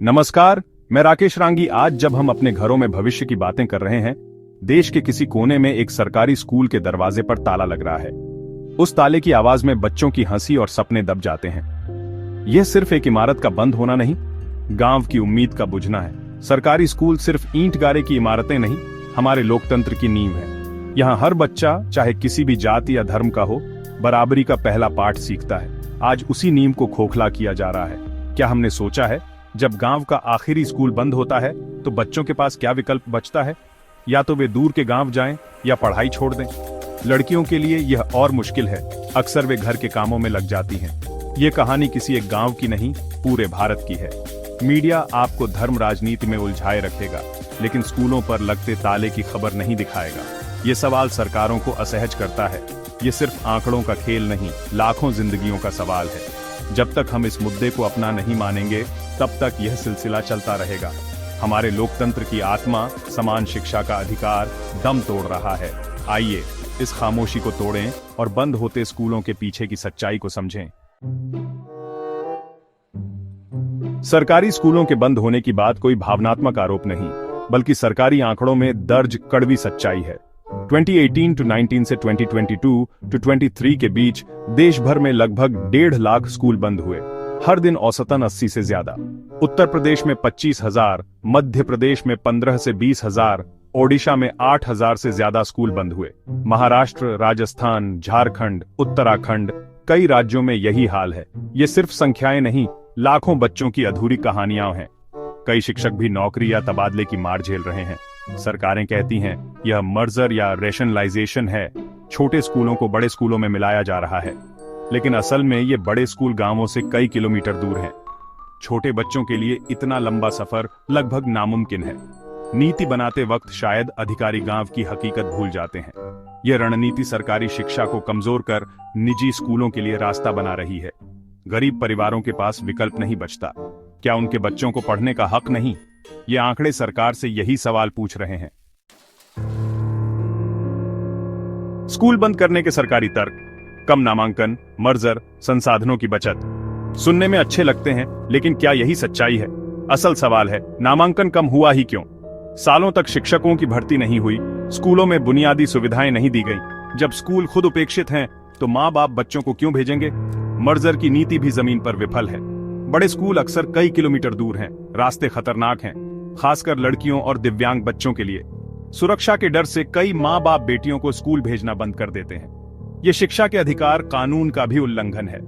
नमस्कार, मैं राकेश रांगी। आज जब हम अपने घरों में भविष्य की बातें कर रहे हैं, देश के किसी कोने में एक सरकारी स्कूल के दरवाजे पर ताला लग रहा है। उस ताले की आवाज में बच्चों की हंसी और सपने दब जाते हैं। यह सिर्फ एक इमारत का बंद होना नहीं, गांव की उम्मीद का बुझना है। सरकारी स्कूल सिर्फ ईंट गारे की इमारतें नहीं, हमारे लोकतंत्र की नींव है। यहाँ हर बच्चा, चाहे किसी भी जाति या धर्म का हो, बराबरी का पहला पाठ सीखता है। आज उसी नींव को खोखला किया जा रहा है। क्या हमने सोचा है, जब गांव का आखिरी स्कूल बंद होता है तो बच्चों के पास क्या विकल्प बचता है? या तो वे दूर के गांव जाएं या पढ़ाई छोड़ दें। लड़कियों के लिए यह और मुश्किल है। अक्सर वे घर के कामों में लग जाती हैं। ये कहानी किसी एक गांव की नहीं, पूरे भारत की है। मीडिया आपको धर्म राजनीति में उलझाए रखेगा, लेकिन स्कूलों पर लगते ताले की खबर नहीं दिखाएगा। ये सवाल सरकारों को असहज करता है। ये सिर्फ आंकड़ों का खेल नहीं, लाखों जिंदगियों का सवाल है। जब तक हम इस मुद्दे को अपना नहीं मानेंगे, तब तक यह सिलसिला चलता रहेगा। हमारे लोकतंत्र की आत्मा, समान शिक्षा का अधिकार, दम तोड़ रहा है। आइए इस खामोशी को तोड़ें और बंद होते स्कूलों के पीछे की सच्चाई को समझें। सरकारी स्कूलों के बंद होने की बात कोई भावनात्मक आरोप नहीं, बल्कि सरकारी आंकड़ों में दर्ज कड़वी सच्चाई है। 2018 to 19 से 2022 to 23 के बीच देश भर में लगभग 1.5 लाख स्कूल बंद हुए। हर दिन औसतन 80 से ज्यादा। उत्तर प्रदेश में 25,000, मध्य प्रदेश में 15 से 20,000, ओडिशा में 8,000 से ज्यादा स्कूल बंद हुए। महाराष्ट्र, राजस्थान, झारखंड, उत्तराखंड, कई राज्यों में यही हाल है। ये सिर्फ संख्याएं नहीं, लाखों बच्चों की अधूरी कहानियां हैं। कई शिक्षक भी नौकरी या तबादले की मार झेल रहे हैं। सरकारें कहती हैं यह मर्जर या रेशनलाइजेशन है, छोटे स्कूलों को बड़े स्कूलों में मिलाया जा रहा है। लेकिन असल में ये बड़े स्कूल गांवों से कई किलोमीटर दूर हैं। छोटे बच्चों के लिए इतना लंबा सफर लगभग नामुमकिन है। नीति बनाते वक्त शायद अधिकारी गांव की हकीकत भूल जाते हैं। यह रणनीति सरकारी शिक्षा को कमजोर कर निजी स्कूलों के लिए रास्ता बना रही है। गरीब परिवारों के पास विकल्प नहीं बचता। क्या उनके बच्चों को पढ़ने का हक नहीं? ये आंकड़े सरकार से यही सवाल पूछ रहे हैं। स्कूल बंद करने के सरकारी तर्क: कम नामांकन, मर्जर, संसाधनों की बचत। सुनने में अच्छे लगते हैं, लेकिन क्या यही सच्चाई है? असल सवाल है, नामांकन कम हुआ ही क्यों? सालों तक शिक्षकों की भर्ती नहीं हुई, स्कूलों में बुनियादी सुविधाएं नहीं दी गई। जब स्कूल खुद उपेक्षित हैं, तो माँ बाप बच्चों को क्यों भेजेंगे? मर्जर की नीति भी जमीन पर विफल है। बड़े स्कूल अक्सर कई किलोमीटर दूर हैं, रास्ते खतरनाक हैं, खासकर लड़कियों और दिव्यांग बच्चों के लिए। सुरक्षा के डर से कई माँ बाप बेटियों को स्कूल भेजना बंद कर देते हैं। ये शिक्षा के अधिकार कानून का भी उल्लंघन है।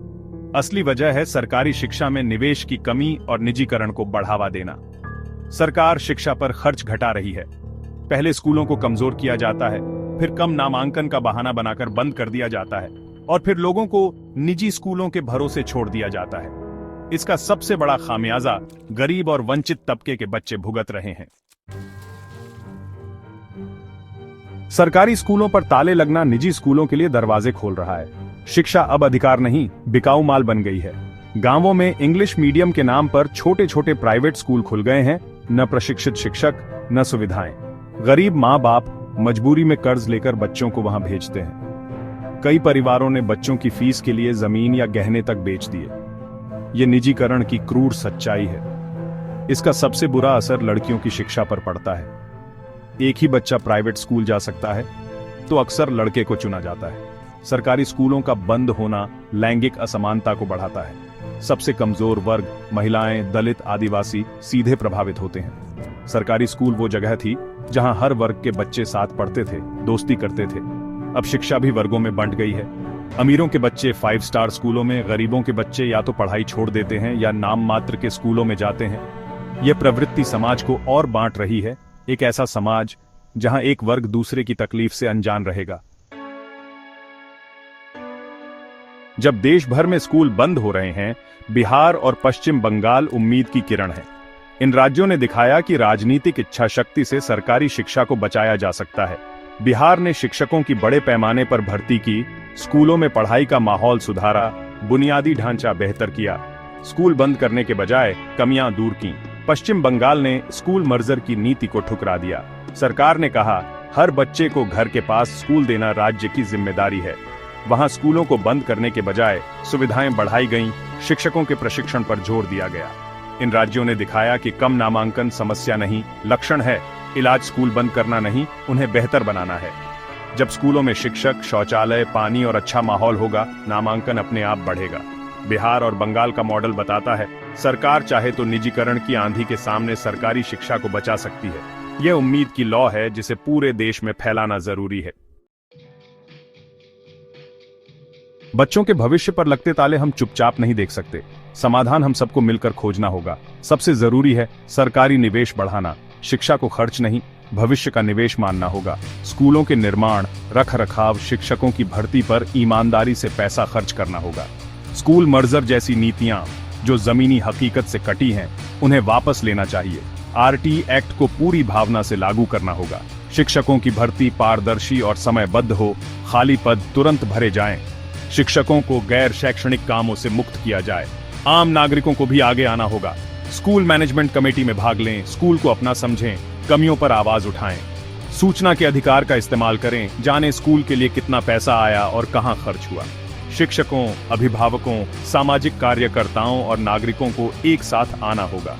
असली वजह है सरकारी शिक्षा में निवेश की कमी और निजीकरण को बढ़ावा देना। सरकार शिक्षा पर खर्च घटा रही है। पहले स्कूलों को कमजोर किया जाता है, फिर कम नामांकन का बहाना बनाकर बंद कर दिया जाता है, और फिर लोगों को निजी स्कूलों के भरोसे छोड़ दिया जाता है। इसका सबसे बड़ा खामियाजा गरीब और वंचित तबके के बच्चे भुगत रहे हैं। सरकारी स्कूलों पर ताले लगना निजी स्कूलों के लिए दरवाजे खोल रहा है। शिक्षा अब अधिकार नहीं, बिकाऊ माल बन गई है। गांवों में इंग्लिश मीडियम के नाम पर छोटे छोटे प्राइवेट स्कूल खुल गए हैं। न प्रशिक्षित शिक्षक, न सुविधाएं। गरीब माँ बाप मजबूरी में कर्ज लेकर बच्चों को वहां भेजते हैं। कई परिवारों ने बच्चों की फीस के लिए जमीन या गहने तक बेच दिए। ये निजीकरण की क्रूर सच्चाई है। इसका सबसे बुरा असर लड़कियों की शिक्षा पर पड़ता है। एक ही बच्चा प्राइवेट स्कूल जा सकता है, तो अक्सर लड़के को चुना जाता है। सरकारी स्कूलों का बंद होना लैंगिक असमानता को बढ़ाता है। सबसे कमजोर वर्ग, महिलाएं, दलित, आदिवासी सीधे प्रभावित होते हैं। सरकारी स्कूल वो जगह थी जहां हर वर्ग के बच्चे साथ पढ़ते थे, दोस्ती करते थे। अब शिक्षा भी वर्गों में बंट गई है। अमीरों के बच्चे 5 स्टार स्कूलों में, गरीबों के बच्चे या तो पढ़ाई छोड़ देते हैं या नाम मात्र के स्कूलों में जाते हैं। यह प्रवृत्ति समाज को और बांट रही है। एक ऐसा समाज जहां एक वर्ग दूसरे की तकलीफ से अनजान रहेगा। जब देश भर में स्कूल बंद हो रहे हैं, बिहार और पश्चिम बंगाल उम्मीद की किरण है। इन राज्यों ने दिखाया कि राजनीतिक इच्छा शक्ति से सरकारी शिक्षा को बचाया जा सकता है। बिहार ने शिक्षकों की बड़े पैमाने पर भर्ती की, स्कूलों में पढ़ाई का माहौल सुधारा, बुनियादी ढांचा बेहतर किया। स्कूल बंद करने के बजाय कमियां दूर की। पश्चिम बंगाल ने स्कूल मर्जर की नीति को ठुकरा दिया। सरकार ने कहा, हर बच्चे को घर के पास स्कूल देना राज्य की जिम्मेदारी है। वहां स्कूलों को बंद करने के बजाय सुविधाएं बढ़ाई गईं, शिक्षकों के प्रशिक्षण पर जोर दिया गया। इन राज्यों ने दिखाया कि कम नामांकन समस्या नहीं, लक्षण है। इलाज स्कूल बंद करना नहीं, उन्हें बेहतर बनाना है। जब स्कूलों में शिक्षक, शौचालय, पानी और अच्छा माहौल होगा, नामांकन अपने आप बढ़ेगा। बिहार और बंगाल का मॉडल बताता है, सरकार चाहे तो निजीकरण की आंधी के सामने सरकारी शिक्षा को बचा सकती है। यह उम्मीद की लौ है जिसे पूरे देश में फैलाना जरूरी है। बच्चों के भविष्य पर लगते ताले हम चुपचाप नहीं देख सकते। समाधान हम सबको मिलकर खोजना होगा। सबसे जरूरी है सरकारी निवेश बढ़ाना। शिक्षा को खर्च नहीं, भविष्य का निवेश मानना होगा। स्कूलों के निर्माण, रखरखाव, शिक्षकों की भर्ती पर ईमानदारी से पैसा खर्च करना होगा। स्कूल मर्जर जैसी नीतियां जो जमीनी हकीकत से कटी हैं, उन्हें वापस लेना चाहिए। आरटी एक्ट को पूरी भावना से लागू करना होगा। शिक्षकों की भर्ती पारदर्शी और समयबद्ध हो, खाली पद तुरंत भरे जाएं। शिक्षकों को गैर शैक्षणिक कामों से मुक्त किया जाए। आम नागरिकों को भी आगे आना होगा। स्कूल मैनेजमेंट कमेटी में भाग लें, स्कूल को अपना समझें, कमियों पर आवाज उठाएं। सूचना के अधिकार का इस्तेमाल करें, जानें स्कूल के लिए कितना पैसा आया और कहां खर्च हुआ। शिक्षकों, अभिभावकों, सामाजिक कार्यकर्ताओं और नागरिकों को एक साथ आना होगा।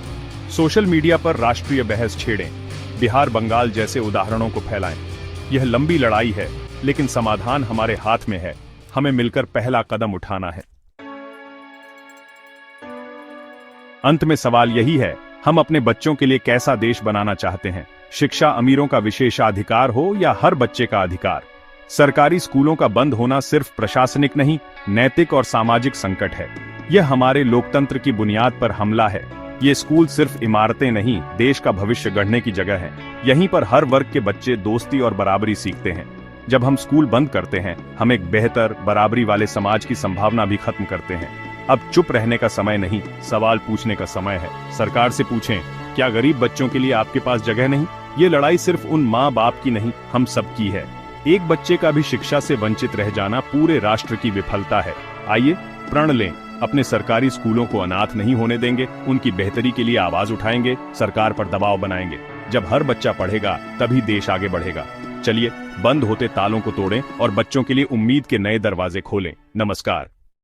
सोशल मीडिया पर राष्ट्रीय बहस छेड़ें, बिहार, बंगाल जैसे उदाहरणों को फैलाएं। यह लंबी लड़ाई है, लेकिन समाधान हमारे हाथ में है। हमें मिलकर पहला कदम उठाना है। अंत में सवाल यही है, हम अपने बच्चों के लिए कैसा देश बनाना चाहते हैं? शिक्षा अमीरों का विशेषाधिकार हो या हर बच्चे का अधिकार? सरकारी स्कूलों का बंद होना सिर्फ प्रशासनिक नहीं, नैतिक और सामाजिक संकट है। यह हमारे लोकतंत्र की बुनियाद पर हमला है। ये स्कूल सिर्फ इमारतें नहीं, देश का भविष्य गढ़ने की जगह है। यहीं पर हर वर्ग के बच्चे दोस्ती और बराबरी सीखते हैं। जब हम स्कूल बंद करते हैं, हम एक बेहतर, बराबरी वाले समाज की संभावना भी खत्म करते हैं। अब चुप रहने का समय नहीं, सवाल पूछने का समय है। सरकार से पूछें, क्या गरीब बच्चों के लिए आपके पास जगह नहीं? ये लड़ाई सिर्फ उन माँ बाप की नहीं, हम सबकी है। एक बच्चे का भी शिक्षा से वंचित रह जाना पूरे राष्ट्र की विफलता है। आइए प्रण लें, अपने सरकारी स्कूलों को अनाथ नहीं होने देंगे, उनकी बेहतरी के लिए आवाज उठाएंगे, सरकार पर दबाव बनाएंगे। जब हर बच्चा पढ़ेगा, तभी देश आगे बढ़ेगा। चलिए बंद होते तालों को तोड़ें और बच्चों के लिए उम्मीद के नए दरवाजे खोलें। नमस्कार।